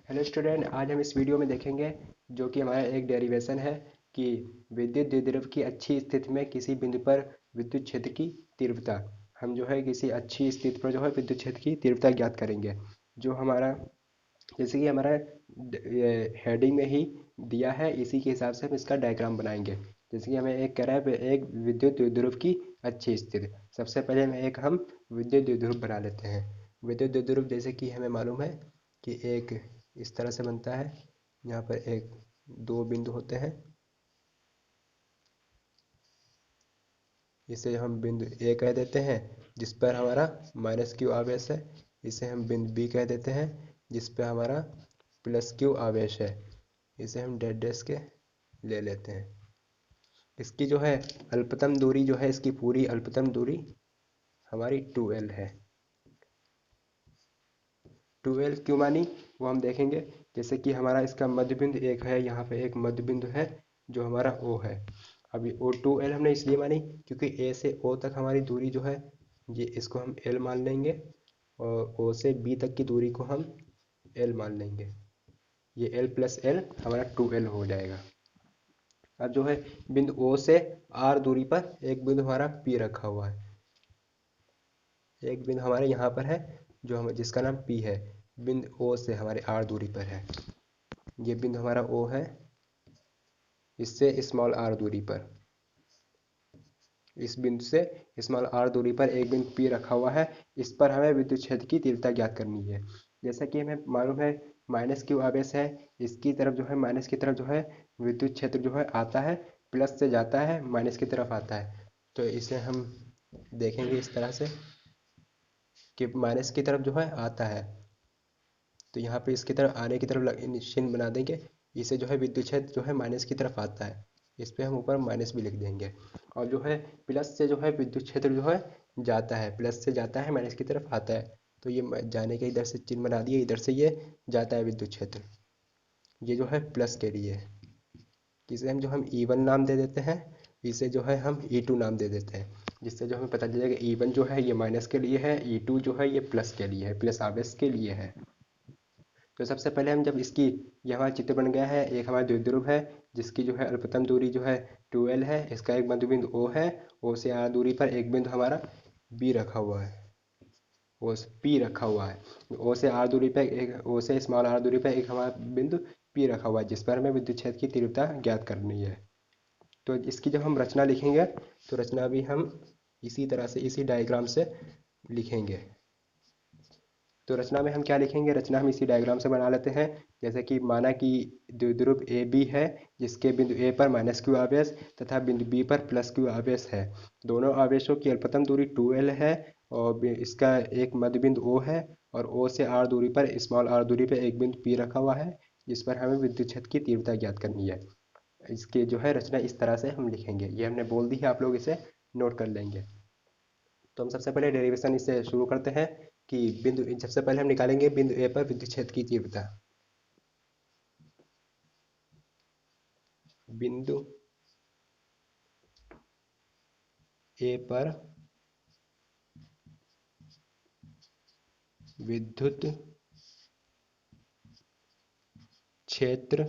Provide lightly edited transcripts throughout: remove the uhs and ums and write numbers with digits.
Hello student, आज हम इस वीडियो में देखेंगे जो कि हमारा एक डेरिवेशन है कि विद्युत द्विध्रुव की अच्छी स्थिति में किसी बिंदु पर विद्युत क्षेत्र की तीव्रता। हम जो है किसी अच्छी स्थिति पर जो है विद्युत क्षेत्र की तीव्रता ज्ञात करेंगे। जो हमारा जैसे कि हमारा हेडिंग में ही दिया है, इसी के हिसाब से हम इसका डायग्राम बनाएंगे। जैसे कि हमें एक कह रहा है एक विद्युत द्विध्रुव की अच्छी स्थिति। सबसे पहले हम विद्युत द्विध्रुव बना लेते हैं। विद्युत द्विध्रुव जैसे कि हमें मालूम है कि एक इस तरह से बनता है। यहाँ पर एक दो बिंदु होते हैं, इसे हम बिंदु ए कह देते हैं जिस पर हमारा माइनस क्यू आवेश है। इसे हम बिंदु बी कह देते हैं जिस पर हमारा प्लस क्यू आवेश है। इसे हम डैश डैश के ले लेते हैं। इसकी जो है अल्पतम दूरी जो है, इसकी पूरी अल्पतम दूरी हमारी 2L है। 2L क्यों मानी वो हम देखेंगे। जैसे कि हमारा इसका मध्य बिंदु एक है, यहाँ पे एक मध्य बिंदु है जो हमारा O है। अभी ओ 2L हमने इसलिए मानी क्योंकि A से O तक हमारी दूरी जो है ये इसको हम L मान लेंगे, और O से B तक की दूरी को हम L मान लेंगे। ये L प्लस L हमारा 2L हो जाएगा। अब जो है बिंदु O से R दूरी पर एक बिंदु हमारा P रखा हुआ है। एक बिंदु हमारे यहाँ पर है जो हम जिसका नाम P है। बिंदु O से हमारे R दूरी पर है। ये बिंदु हमारा O है, इससे स्मॉल r दूरी पर, इस बिंदु से स्मॉल r दूरी पर एक बिंदु P रखा हुआ है। इस पर हमें विद्युत क्षेत्र की तीव्रता ज्ञात करनी है। जैसा कि हमें मालूम है माइनस क्यू आवेश है, इसकी तरफ जो है माइनस की तरफ जो है विद्युत क्षेत्र जो है आता है, प्लस से जाता है माइनस की तरफ आता है। तो इसे हम देखेंगे इस तरह से कि माइनस की तरफ जो है आता है, तो यहाँ पे इसकी तरफ आने की तरफ चिन्ह बना देंगे। इसे जो है विद्युत क्षेत्र जो है माइनस की तरफ आता है, इस पे हम ऊपर माइनस भी लिख देंगे। और जो है प्लस से जो है विद्युत क्षेत्र जो है जाता है, प्लस से जाता है माइनस की तरफ आता है। तो ये जाने के इधर से चिन्ह बना दिए, इधर से ये जाता है विद्युत क्षेत्र, ये जो है प्लस के लिए है। इसे हम E1 नाम दे देते हैं, इसे जो है हम E2 नाम दे देते हैं, जिससे जो हमें पता चलेगा E1 जो है ये माइनस के लिए है, E2 जो है ये प्लस के लिए है, प्लस आवेश के लिए है। तो सबसे पहले हम जब इसकी ये हमारा चित्र बन गया है, एक हमारा द्विध्रुव है जिसकी जो है अल्पतम दूरी जो है 2L है। इसका एक मध्य बिंदु O है, O से R दूरी पर एक बिंदु हमारा B रखा हुआ है, O से P रखा हुआ है। O से R दूरी पर एक, O से स्मॉल r दूरी पर एक हमारा बिंदु P रखा हुआ है जिस पर हमें विद्युत क्षेत्र की तीव्रता ज्ञात करनी है। तो इसकी जब हम रचना लिखेंगे तो रचना भी हम इसी तरह से इसी डायग्राम से लिखेंगे। तो रचना में हम क्या लिखेंगे, रचना हम इसी डायग्राम से बना लेते हैं। जैसे कि माना कि द्विध्रुव ए बी है जिसके बिंदु ए पर माइनस क्यू आवेश तथा बिंदु बी पर प्लस क्यू आवेश है। दोनों आवेशों की अल्पतम दूरी 2L है, और इसका एक मध्य बिंदु O है, और O से R दूरी पर स्मॉल r दूरी पर एक बिंदु P रखा हुआ है जिस पर हमें विद्युत क्षेत्र की तीव्रता ज्ञात करनी है। इसकी जो है रचना इस तरह से हम लिखेंगे, ये हमने बोल दी है, आप लोग इसे नोट कर लेंगे। तो हम सबसे पहले डेरिवेशन इससे शुरू करते हैं कि बिंदु सबसे पहले हम निकालेंगे बिंदु ए पर विद्युत क्षेत्र की तीव्रता। बिंदु ए पर विद्युत क्षेत्र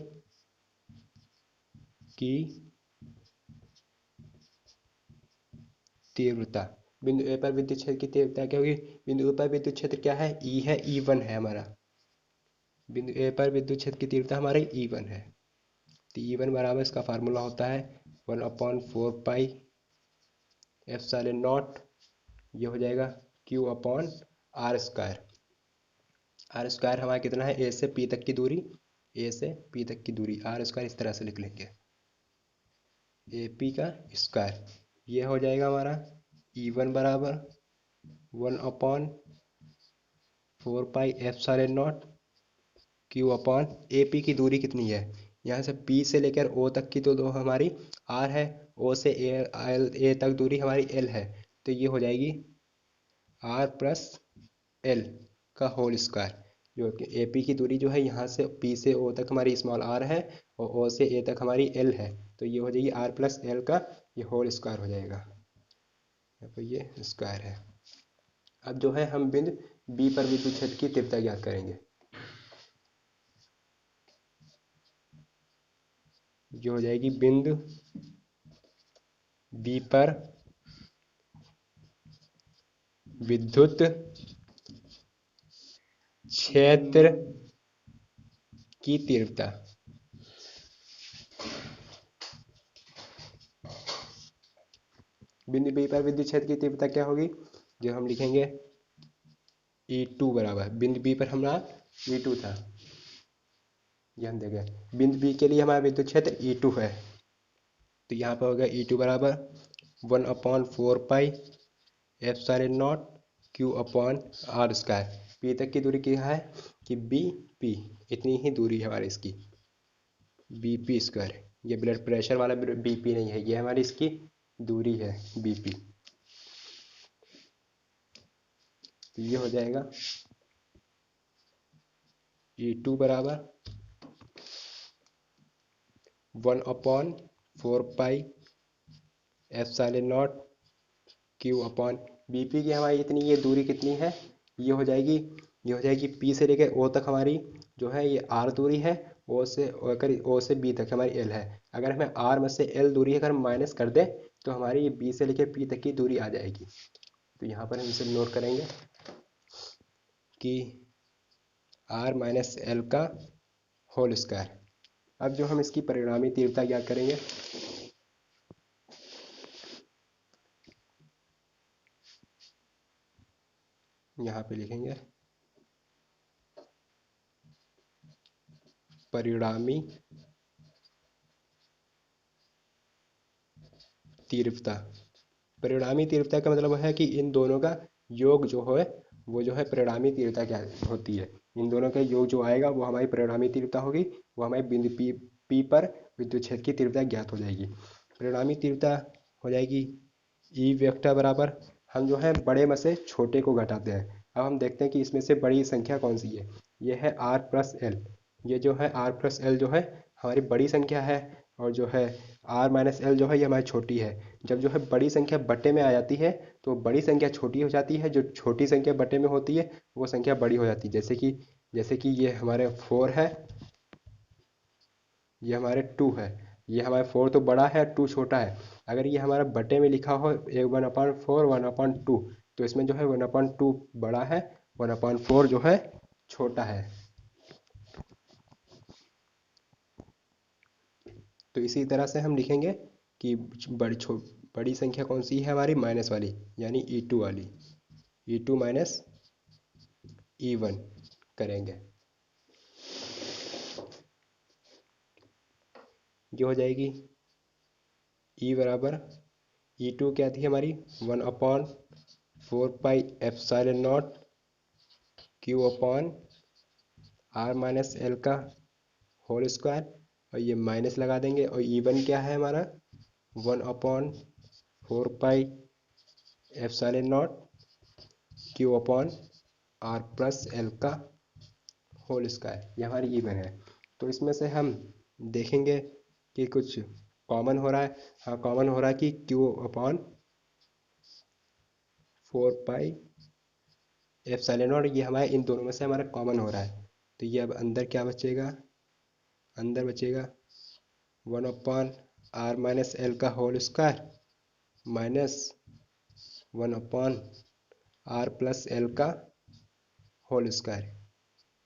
की तीव्रता। बिंदु ए पर विद्युत क्षेत्र की तीव्रता क्या होगी, बिंदु ए पर विद्युत क्षेत्र क्या है, ई है, E1 है हमारा। बिंदु ए पर विद्युत क्षेत्र की तीव्रता हमारी E1 है। तो E1 बराबर इसका फार्मूला होता है 1/4 पाई एप्सिलॉन नॉट, ये हो जाएगा Q/R²। आर स्क्वायर हमारा कितना है, ए से पी तक की दूरी, ए से पी तक की दूरी आर स्क्वायर इस तरह से लिख लेंगे, ए पी का स्क्वायर। ये हो जाएगा हमारा E1 बराबर 1/4 pi epsilon not Q/, A P की दूरी कितनी है, यहाँ से P से लेकर O तक की तो दो हमारी R है, O से ए तक दूरी हमारी L है। तो ये हो जाएगी R प्लस L का होल स्क्वायर। जो कि ए पी की दूरी जो है यहाँ से P से O तक हमारी स्मॉल r है, और O से A तक हमारी L है। तो ये हो जाएगी R प्लस L का ये होल स्क्वायर हो जाएगा, यहाँ पर ये स्क्वायर है। अब जो है हम बिंदु B पर विद्युत क्षेत्र की तीव्रता ज्ञात करेंगे। ये हो जाएगी बिंदु बी पर विद्युत क्षेत्र की तीव्रता। बिंदु बी पर विद्युत क्षेत्र की तीव्रता क्या होगी, जो हम लिखेंगे E2 बराबर, बिंदु बी पर हमारा E2 था, ये हम देखें बिंदु बी के लिए हमारा विद्युत क्षेत्र E2 है, तो यहाँ पर होगा E2 बराबर 1/4 pi epsilon not Q upon r square. P तक की दूरी क्या है कि बी पी, इतनी ही दूरी है हमारी इसकी, बी पी स्क्वायर। ये ब्लड प्रेशर वाला बी पी नहीं है, ये हमारी इसकी दूरी है बी पी। तो ये हो जाएगा E2 बराबर 1/4 pi epsilon not Q upon B P की हमारी इतनी ये दूरी कितनी है, ये हो जाएगी, ये हो जाएगी P से लेकर O तक हमारी जो है ये R दूरी है, O से अगर O से B तक हमारी L है। अगर हमें R में से L दूरी अगर माइनस कर दें तो हमारी ये B से लेकर P तक की दूरी आ जाएगी। तो यहाँ पर हम इसे नोट करेंगे कि R माइनस L का होल स्क्वायर। अब जो हम इसकी परिणामी तीव्रता ज्ञात करेंगे, यहाँ पे लिखेंगे परिणामी तीव्रता। परिणामी तीव्रता का मतलब है कि इन दोनों का योग जो है वो जो है परिणामी तीव्रता क्या होती है। इन दोनों का योग जो आएगा वो हमारी परिणामी तीव्रता होगी, वो हमारी बिंदु पी पर विद्युत क्षेत्र की तीव्रता ज्ञात हो जाएगी। परिणामी तीव्रता हो जाएगी ई वेक्टर बराबर, हम जो है बड़े में से छोटे को घटाते हैं। अब हम देखते हैं कि इसमें से बड़ी संख्या कौन सी है, ये है आर प्लस एल। ये जो है आर प्लस एल जो है हमारी बड़ी संख्या है, और जो है आर माइनस एल जो है ये हमारी छोटी है। जब जो है बड़ी संख्या बटे में आ जाती है तो बड़ी संख्या छोटी हो जाती है, जो छोटी संख्या बटे में होती है वो संख्या बड़ी हो जाती है। जैसे कि ये हमारे 4 है, ये हमारे 2 है। ये हमारे 4 तो बड़ा है, 2 छोटा है। अगर ये हमारा बटे में लिखा हो 1/4 1/2, तो इसमें जो है 1/2 बड़ा है, 1/4 जो है छोटा है। तो इसी तरह से हम लिखेंगे कि बड़ी संख्या कौन सी है हमारी, माइनस वाली, यानी E2 वाली, E2 माइनस E1 करेंगे। ये हो जाएगी E बराबर, E2 क्या थी हमारी 1/4 pi epsilon not Q upon r minus l का होल स्क्वायर, और ये माइनस लगा देंगे। और E1 क्या है हमारा 1/4 pi epsilon not Q upon r plus l का होल स्क्वायर, ये हमारी E1 है। तो इसमें से हम देखेंगे कि कुछ कॉमन हो रहा है। हाँ, कॉमन हो रहा है कि Q upon 4 pi epsilon not, ये हमारे इन दोनों में से हमारा कॉमन हो रहा है। तो ये अब अंदर क्या बचेगा, अंदर बचेगा 1/r माइनस एल का whole square minus 1/r plus l का होल स्क्वायर,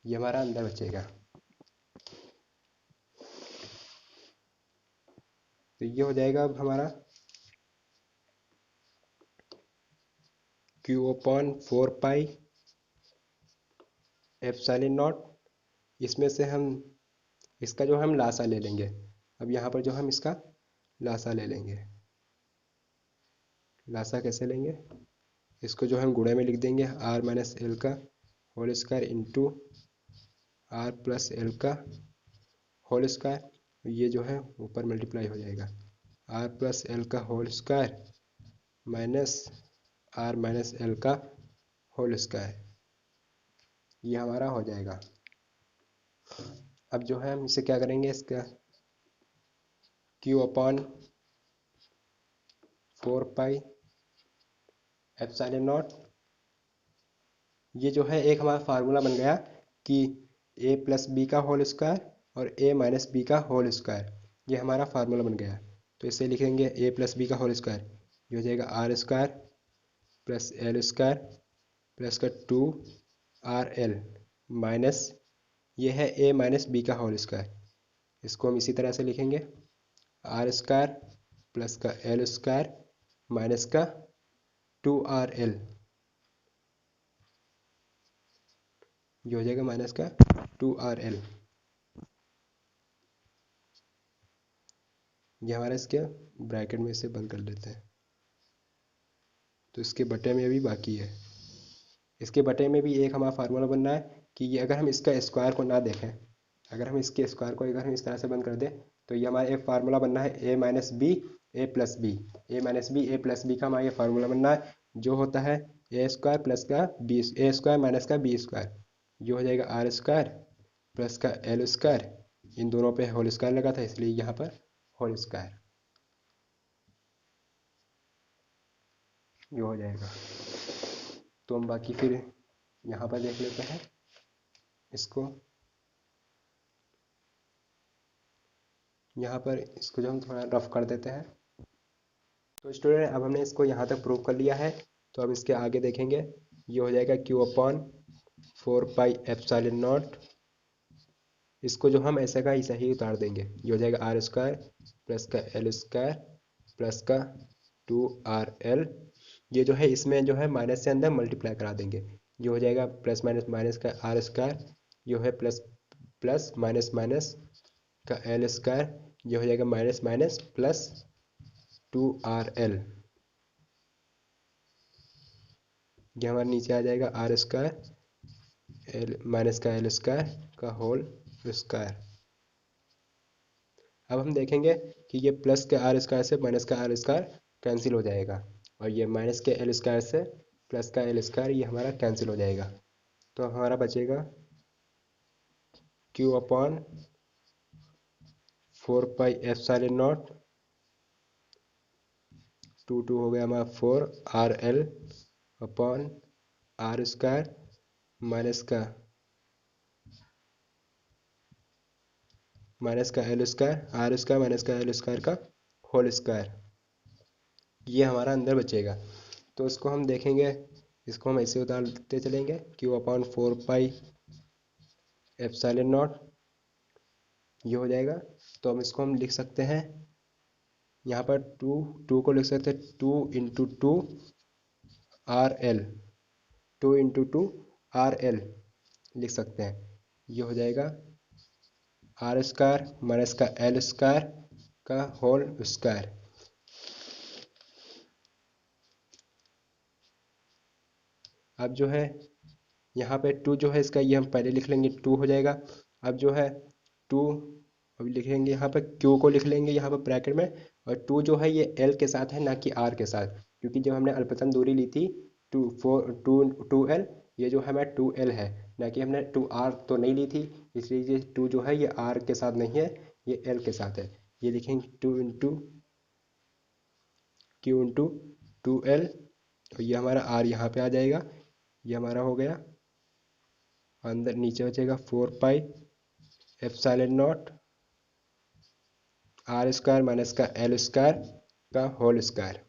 ये हमारा अंदर बचेगा। तो ये हो जाएगा अब हमारा Q upon 4 pi epsilon not, इसमें से हम इसका जो हम लासा ले लेंगे। अब यहाँ पर जो हम इसका लासा ले लेंगे, लासा कैसे लेंगे, इसको जो हम गुणे में लिख देंगे आर माइनस एल का whole square into r plus l का होल स्क्वायर, ये जो है ऊपर मल्टीप्लाई हो जाएगा आर प्लस एल का whole square minus r minus l का होल स्क्वायर, ये हमारा हो जाएगा। अब जो है हम इसे क्या करेंगे, इसका Q upon 4 pi epsilon not, ये जो है एक हमारा फार्मूला बन गया कि a प्लस बी का होल स्क्वायर और a माइनस बी का होल स्क्वायर। ये हमारा फार्मूला बन गया। तो इसे लिखेंगे ए प्लस बी का होल स्क्वायर, ये हो जाएगा r square plus l square plus का 2 RL माइनस ये है ए माइनस बी का होल स्क्वायर, इसको हम इसी तरह से लिखेंगे आर स्क्वायर प्लस का एल स्क्वायर माइनस का 2RL, ये हो जाएगा माइनस का 2RL। ये हमारा इसके ब्रैकेट में से बंद कर लेते हैं। तो इसके बटे में अभी बाकी है, इसके बटे में भी एक हमारा फार्मूला बनना है कि ये अगर हम इसका स्क्वायर को ना देखें, अगर हम इसके स्क्वायर को अगर हम इस तरह से बंद कर दें तो ये हमारा एक फार्मूला बनना है a minus B A plus B, A minus B A plus b का हमारा ये फार्मूला बनना है, जो होता है ए स्क्वायर प्लस का बी ए स्क्वायर माइनस का बी स्क्वायर, जो हो जाएगा आर स्क्वायर प्लस का एल स्क्वायर, इन दोनों पे होल स्क्वायर लगा था इसलिए यहाँ पर होल स्क्वायर, ये हो जाएगा। तो हम बाकी फिर यहाँ पर देख लेते हैं इसको, यहाँ पर इसको जो हम थोड़ा रफ कर देते हैं। तो स्टूडेंट अब हमने इसको यहाँ तक प्रूव कर लिया है, तो अब इसके आगे देखेंगे। ये हो जाएगा Q upon 4 pi epsilon not, इसको जो हम ऐसे का ऐसा ही उतार देंगे, ये हो जाएगा आर स्क्वायर प्लस का एल स्क्वायर प्लस का 2RL, ये जो है इसमें जो है माइनस से अंदर मल्टीप्लाई करा देंगे, ये हो जाएगा प्लस माइनस माइनस का आर स्क्वायर, ये है प्लस प्लस माइनस माइनस का एल स्क्वायर, ये हो जाएगा माइनस माइनस प्लस 2RL, ये हमारे नीचे आ जाएगा आर स्क्वायर एल माइनस का एल स्क्वायर का होल स्क्वायर। अब हम देखेंगे कि ये प्लस के आर स्क्वायर से माइनस का आर स्क्वायर कैंसिल हो जाएगा, और ये माइनस के एल स्क्वायर से प्लस का एल स्क्वायर ये हमारा कैंसिल हो जाएगा। तो हमारा बचेगा q upon 4 pi epsilon not, two हो गया हमारा 4RL upon r square minus का l square, r square minus का एल स्क्वायर का होल स्क्वायर, ये हमारा अंदर बचेगा। तो इसको हम देखेंगे, इसको हम ऐसे उतारते चलेंगे Q upon 4 pi epsilon not, ये हो जाएगा। तो हम इसको हम लिख सकते हैं यहाँ पर टू को लिख सकते हैं 2 × 2 RL, 2 × 2 RL लिख सकते हैं, ये हो जाएगा आर स्क्वायर माइनस का एल स्क्वायर का होल स्क्वायर। अब जो है यहाँ पे टू जो है इसका ये हम पहले लिख लेंगे, 2 हो जाएगा। अब जो है 2 अभी लिखेंगे यहाँ पे, क्यू को लिख लेंगे यहाँ पर ब्रैकेट में, और 2 जो है ये एल के साथ है ना कि आर के साथ, क्योंकि जब हमने अल्पतन दूरी ली थी 2L, ये जो है 2L है, ना कि हमने 2R तो नहीं ली थी, इसलिए ये 2 जो है ये R के साथ नहीं है, ये L के साथ है। ये लिखेंगे 2 × Q × 2L, और ये हमारा R यहाँ पे आ जाएगा, ये हमारा हो गया। अंदर नीचे बचेगा 4 pi epsilon not r square minus का एल स्क्वायर का होल स्क्वायर,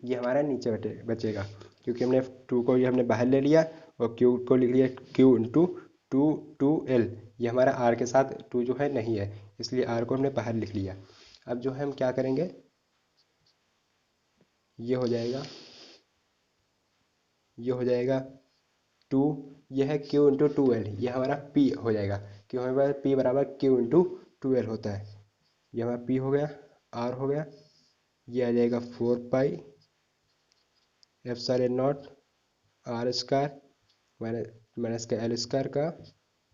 ये हमारा नीचे बचेगा, क्योंकि हमने 2 को ये हमने बाहर ले लिया और Q को लिख लिया Q × 2L, ये हमारा R के साथ 2 जो है नहीं है, इसलिए R को हमने बाहर लिख लिया। अब जो है हम क्या करेंगे, ये हो जाएगा 2, ये है Q × 2L, ये हमारा P हो जाएगा, क्यों हमारे पास P बराबर Q × 2L होता है, ये हमारा P हो गया, R हो गया, ये आ जाएगा 4 pi epsilon not r square minus का एल स्क्वायर का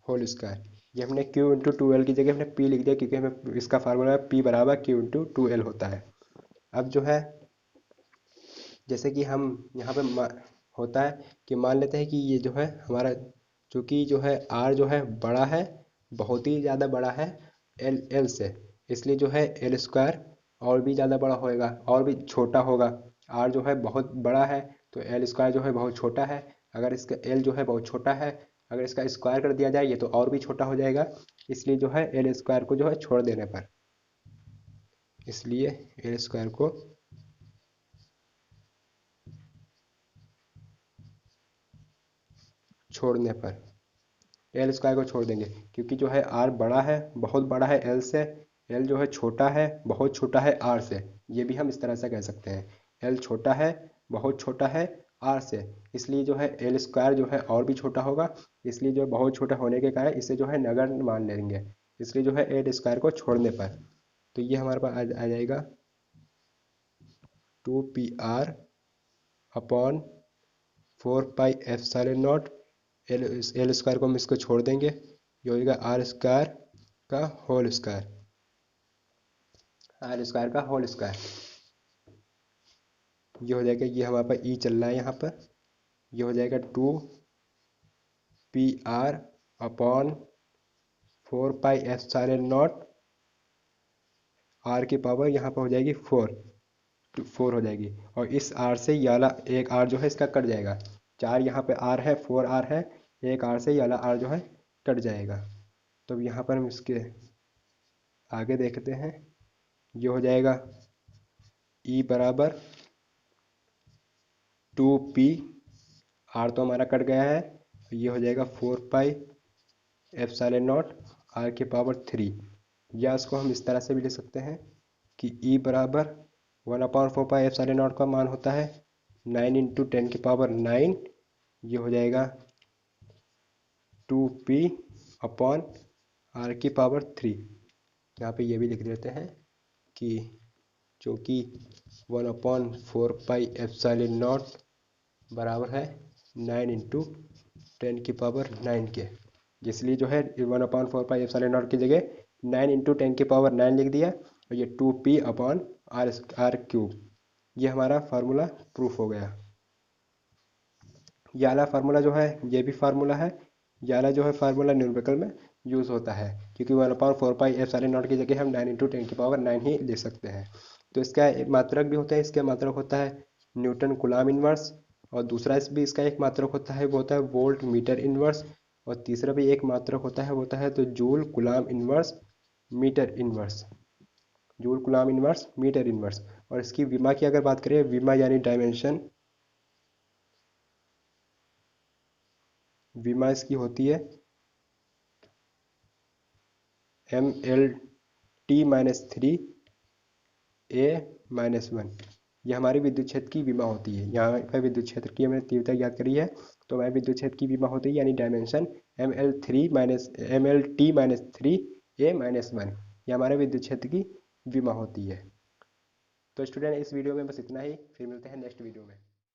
होल स्क्वायर। ये हमने Q × 2L की जगह हमने P लिख दिया, क्योंकि हमें इसका फार्मूला P बराबर Q × 2L होता है। अब जो है जैसे कि हम यहाँ पे होता है कि मान लेते हैं कि ये जो है हमारा, चूँकि जो है R जो है बड़ा है, बहुत ही ज़्यादा बड़ा है L से, इसलिए जो है एल स्क्वायर और भी ज़्यादा बड़ा होएगा और भी छोटा होगा। R जो है बहुत बड़ा है तो एल स्क्वायर जो है बहुत छोटा है, अगर इसका L जो है बहुत छोटा है, अगर इसका स्क्वायर कर दिया जाए ये तो और भी छोटा हो जाएगा, इसलिए जो है एल स्क्वायर को जो है छोड़ देने पर इसलिए एल स्क्वायर को छोड़ने पर, एल स्क्वायर को छोड़ देंगे क्योंकि जो है आर बड़ा है, बहुत बड़ा है एल से, एल जो है छोटा है, बहुत छोटा है आर से। ये भी हम इस तरह से कह सकते हैं, एल छोटा है, बहुत छोटा है आर से, इसलिए जो है एल स्क्वायर जो है और भी छोटा होगा, इसलिए जो बहुत छोटा होने के कारण इसे जो है नगण्य मान लेंगे, इसलिए जो है एल स्क्वायर को छोड़ने पर। तो ये हमारे पास आ जाएगा 2 πr अपॉन 4 π ε0, एल स्क्वायर को हम इसको छोड़ देंगे, ये हो जाएगा आर स्क्वायर का होल स्क्वायर, आर स्क्वायर का होल स्क्वायर। ये हो जाएगा, ये हमारे पास ई चल रहा है यहाँ पर, ये हो जाएगा 2 πr अपॉन 4 πε0, आर की पावर यहाँ पर हो जाएगी 4 हो जाएगी, और इस आर से ये वाला एक आर जो है इसका कट जाएगा, 4 यहाँ पे आर है, 4 आर है, एक आर से ये वाला आर जो है कट जाएगा। तो यहाँ पर हम इसके आगे देखते हैं, ये हो जाएगा ई बराबर 2p, आर तो हमारा कट गया है, ये हो जाएगा 4 πε0 आर की पावर 3, या इसको हम इस तरह से भी लिख सकते हैं कि ई बराबर 1/4 πε0 का मान होता है 9 × 10 की पावर 9, ये हो जाएगा 2p अपॉन आर की पावर 3। यहाँ पे ये भी लिख देते हैं कि जो कि 1/4 πε0 बराबर है 9 × 10 की पावर 9 के, इसलिए जो है 1/4 πε0 की जगह 9 × 10 की पावर 9 लिख दिया, और ये 2p अपॉन आर क्यूब, ये हमारा फार्मूला प्रूफ हो गया। ये वाला फार्मूला जो है ये भी फार्मूला है, ये वाला जो है फार्मूला न्यूमेरिकल में यूज़ होता है, क्योंकि 1/4 πε0 की जगह हम 9 × 10 की पावर 9 ही लिख सकते हैं। तो इसका एक मात्रक भी होता है, इसका मात्रक होता है न्यूटन कूलम इनवर्स, और दूसरा भी इसका एक मात्रक होता है, वो होता है वोल्ट मीटर इनवर्स, और तीसरा भी एक मात्रक होता है, वो होता है तो joule coulomb inverse metre inverse, joule coulomb inverse metre inverse. और इसकी विमा की अगर बात करें, विमा यानी डायमेंशन, विमा इसकी होती है mL/T-3 A-1, ये हमारी विद्युत क्षेत्र की विमा होती है। यहाँ पर विद्युत क्षेत्र की हमने तीव्रता ज्ञात करी है, तो हमारी विद्युत क्षेत्र की विमा होती है यानी डायमेंशन mL/T-3 A-1, ये हमारे विद्युत क्षेत्र की विमा होती है। तो स्टूडेंट इस वीडियो में बस इतना ही, फिर मिलते हैं नेक्स्ट वीडियो में।